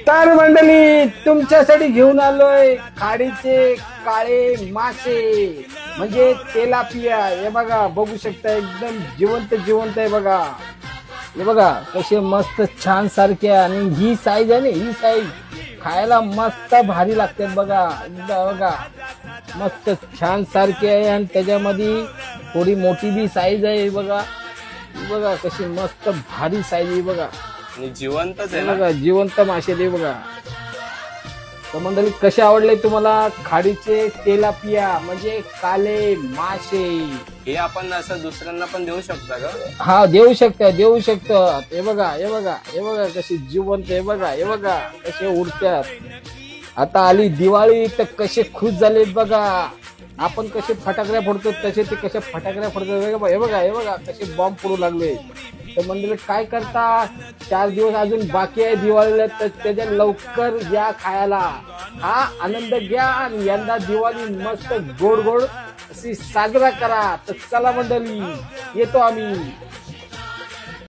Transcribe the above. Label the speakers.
Speaker 1: तर मंडळी तुमच्यासाठी घेऊन आलोय खाडीचे काळे मासे म्हणजे तेलापिया। हे बघा, बघू शकता एकदम जिवंत जिवंत आहे बघा। हे बघा कसे मस्त छान सारखे, आणि ही साईज आहे ना, ही साईज खायला मस्त भारी लागते बघा। एकदा बघा मस्त छान सारखे आहे, आणि त्याच्यामध्ये थोडी मोठी बी साईज आहे बघा। बघा कशी मस्त भारी साईज आहे बघा,
Speaker 2: आणि जिवंतच आहे ना
Speaker 1: बघा जिवंत मासे दे बघा। तर मंडळी कसे आवडले तुम्हाला खाडीचे तेलापिया म्हणजे काले मासे?
Speaker 2: हे आपण असं दुसऱ्यांना पण देऊ शकता का?
Speaker 1: हा देऊ शकता, देऊ शकतात। हे बघा, हे बघा, हे बघा कशी जिवंत, हे बघा, हे बघा कसे उडतात। आता आली दिवाळी तर कसे खुश झालेत बघा। आपण कसे फटाकड्या फोडतो तसे ते कसे फटाकड्या फोडतात। हे बघा, हे बघा कसे बॉम्ब फोडू लागले। तर मंडळी काय करता, 4 दिवस अजून बाकी आहे दिवाळीला, तर त्याच्या लवकर या खायला, हा आनंद घ्या, आणि यंदा दिवाळी मस्त गोड गोड अशी साजरा करा। तर चला मंडळी, येतो आम्ही।